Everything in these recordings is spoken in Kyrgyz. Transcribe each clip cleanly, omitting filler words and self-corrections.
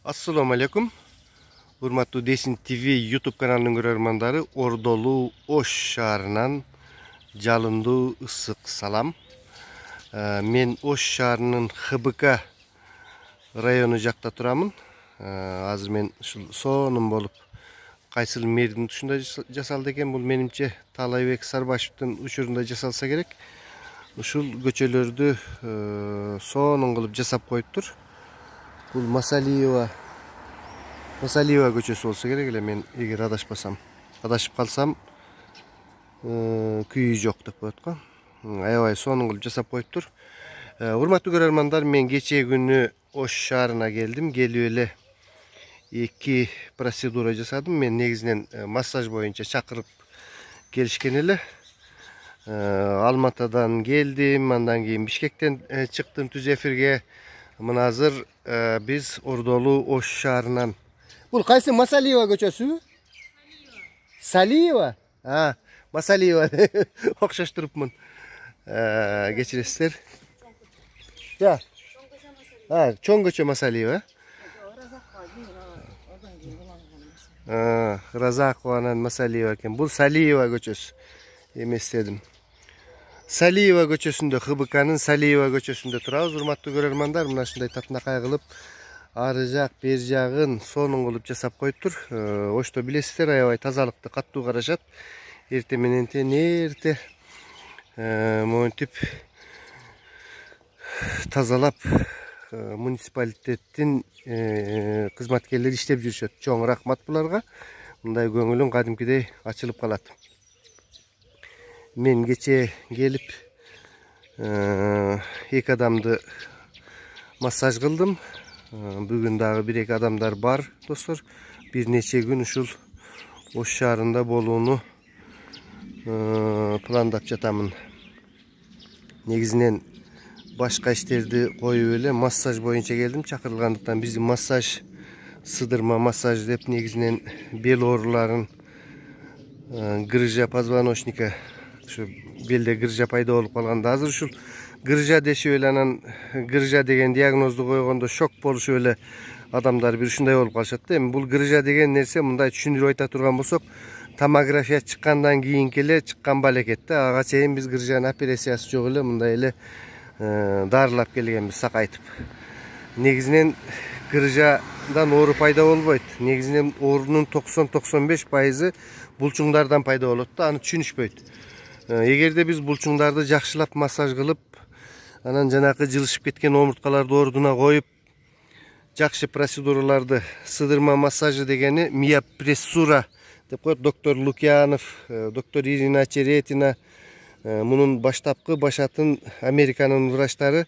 Assalamu alaikum. Hurmatlı Desin TV YouTube kanalının görermandары, Ordolu Oş şаарынан жалынды ысык салам. Men Oş шаарынын ХБК району жакта турамын. Азыр мен ушул сонун болуп кайсыл мэрдин тушунда жасалды экен. Бул менимче Талайбек Сарбашевдин учурунда жасалса керек. Ушул көчөлөрдү сонун кылып жасап коюптур. Бул Масалиева көчөсү болсо керек эле. Мен эгер адашып калсам күйү жок деп коет го. Аябай сонун кылып жасап коюптур. Урматтуу көрөрмандар, мен кечээ күнү Ош шаарына келдим. Келип эле 2 процедура жасадым. Мен негизинен массаж боюнча чакырып келишкен эле. Алматадан келдим, андан кийин Бишкектен чыктым түз эфирге. Мына азыр биз Ордолу Ош шаарынан. Бул кайсы Масалиева көчөсү? Салиева? Масалиева. Окшоштурупмун. Кечиресиздер. Ja. Чоң көчө Масалиева. Разакованан Масалиева экен. Бул Салиева көчөсү эмес дедим. Салиева көчөсүндө, ХБКнын Салиева көчөсүндө турабыз. Урматтуу көрөрмандар, мына ушундай татынакай кылып ары жак, бер жагын сонун кылып жасап коюптур. Ошто билесиздер, аябай тазалыкты каттуу карашат. Эрте менен эрте монтип тазалап муниципалитеттин кызматкерлери иштеп жүрүшөт. Чоң рахмат буларга. Мындай көңүлүм кадимкидей ачылып калат. Мен кечээ келип 2 адамды массаж кылдым. Бүгүн дагы 1-2 адамдар бар, достор. Бир нече күн ушул Ош шаарында болууну пландап жатамын. Негизинен башка иштерди коюп эле массаж боюнча келдим. Чакырылгандыктан биздин массаж, сыдырма массаж деп негизинен бел ооруларын, грыжа позвоночника, ушу белде грыжа пайда болуп калганда, азыр ушул грыжа дешип эле, анан грыжа деген диагнозду койгондо шок болушуп эле адамдар бир ушундай болуп калышат да. Эми бул грыжа деген нерсе, мындай түшүндүрүп айта турган болсок, томография чыккандан кийинки эле чыккан балекет да. Ага чейин биз грыжанын операциясы жок эле мындай эле дарылап келгенбиз сакайтып. Негизинен грыжадан оору пайда болбойт. Негизинен оорунун 90-95% булчуңдардан пайда болот да, аны түшүнүшпөйт. Эгерде биз булчуңдарды жакшылап массаж кылып, анан жанакы жылышып кеткен омурткаларды ордуна коюп, жакшы процедураларды, сыдырма массажы дегени миопрессура деп коет доктор Лукьянов, доктор Ирина Черетина. Мунун баштапкы башатын Американын врачтары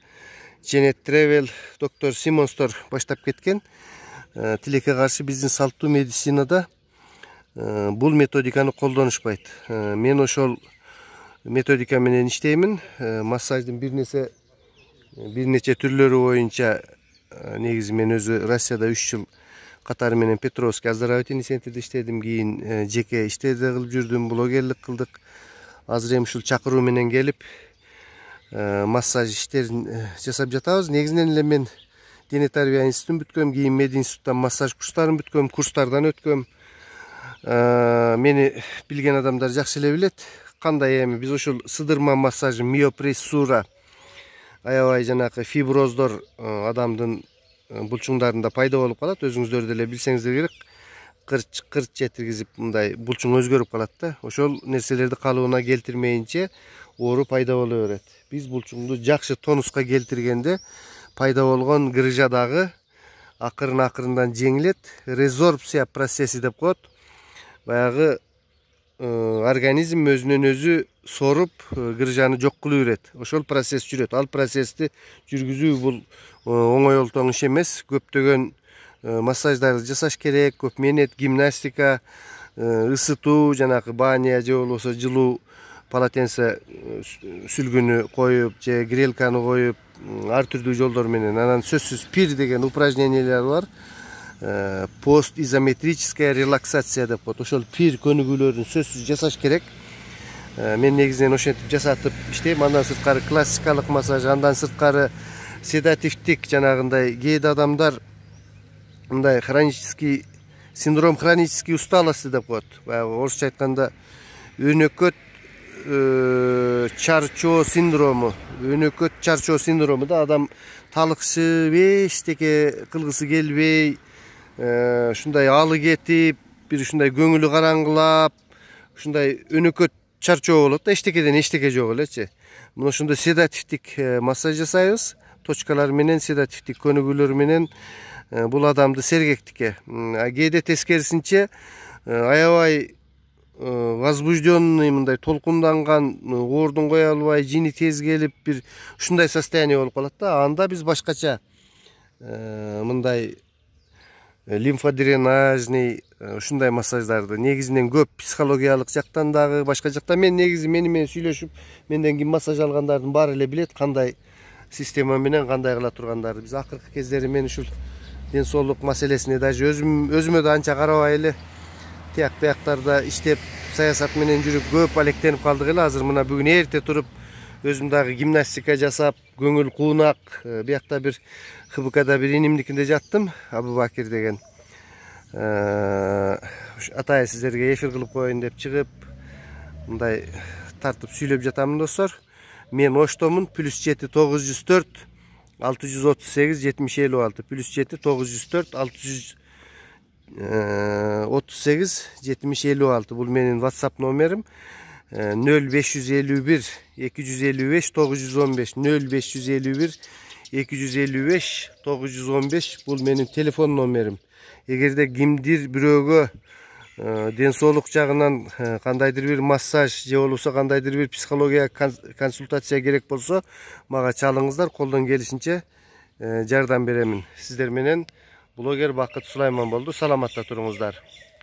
Janet Travel, доктор Симонстор баштап кеткен. Тилекке каршы биздин салттуу медицинада бул методиканы колдонушпайт. Мен ошол методика менен иштеймин. Массаждын бир нече түрлөрү боюнча негизи мен өзү Россияда 3 жыл катары менен Петровский оздоровительный центрде иштедим. Кийин жеке иштерди кылып жүрдүм, блогерлик кылдык. Азыр эми ушул чакыруу менен келип массаж иштерин жасап жатабыз. Негизинен эле мен дене тарбия институтун бүткөм, кийин мединституттан массаж курстарын бүткөм, курстардан өткөм. Мени билген адамдар жакшы эле билет. Кандай эми биз ушул сыдырма массажы, миопрессура, аябай жанакы фиброздор адамдын булчуңдарында пайда болуп калат. Өзүңүздөр деле билсеңиздер керек. Кырч жетиргизип мындай булчуң өзгөрүп калат да. Ошол нерселерди калыбына келтирмейинче оору пайда боло берет. Биз булчуңду жакшы тонуска келтиргенде пайда болгон грыжа дагы акырындан жеңилет. Резорбция процесси деп коет. Баягы организм өзүнөн өзү соруп грыжаны жок кылып берет. Ошол процесс жүрөт. Ал процессти жүргүзүү бул оңой олтоң иш эмес. Көптөгөн массаждарды жасаш керек, көп менет, гимнастика, ысытуу, жанакы баня же болбосо жылуу полотенце сүлгүнү коюп, же грелканы коюп, ар түрдүү жолдор менен. Анан сөзсүз пир деген упражнениялар бар. Пост изометрическая релаксация деп коет. Ошол пир көнүгүүлөрүн сөзсүз жасаш керек. Мен негизинен ошентип жасатып иштейм. Андан сырткары классикалык массаж, андан сырткары седативдик, жанагындай кээде адамдар мындай хронический синдром хронический усталости деп коет. Баягы орусча айтканда өнөкөт чарчоо синдрому. Өнөкөт чарчоо синдрому да адам талыкшып, эчтеке кылгысы келбей, ушундай алы кетип, бир ушундай көңүлү караңгылап, ушундай өнөкөт чарчоо болот да, эчтекеден эчтеке жок элечи. Мына ошондой седативдик массаж жасайбыз. Точкалар менен, седативдик көнүгүүлөр менен бул адамды сергектикке. Кээде тескерисинче аябай возбужденный, мындай толкунданган, оордун кое албай, жини тез келип, бир ушундай состояние болуп калат да. Анда биз башкача мындай лимфодренажный ушундай массаждарды негизинен көп психологиялык жактан дагы башка жактан мен негизи менен сүйлөшүп, менден кийин массаж алгандардын баары эле билет кандай система менен кандай кыла тургандарды. Биз акыркы кездери мен ушул ден соолук маселесине даже өзүмө да анча карабай эле тияк бияктарда иштеп саясат менен жүрүп көп алектенип калдык эле. Азыр мына бүгүн эрте туруп өзүм дагы гимнастика жасап, көңүл куунак, биякта бир ХБКда бир инимдикинде жаттым, Абубакир деген. Атайын сиздерге эфир кылып коеюн деп чыгып, мындай тартып сүйлөп жатамын достор. Мен Оштомун, +7 904 638 7056, +7 904 638 7056. Бул менин WhatsApp номерим. 0551 255 915, 0551 255 915. Бул менин телефон номерим. Эгерде кимдир бирөөгө ден соолук жагынан кандайдыр бир массаж же болбосо кандайдыр бир психология консультация керек болсо, мага чалыңыздар, колдон келишинче жардам беремин. Сиздер менен блогер Бакыт Сулайман болду. Саламатта туруңуздар.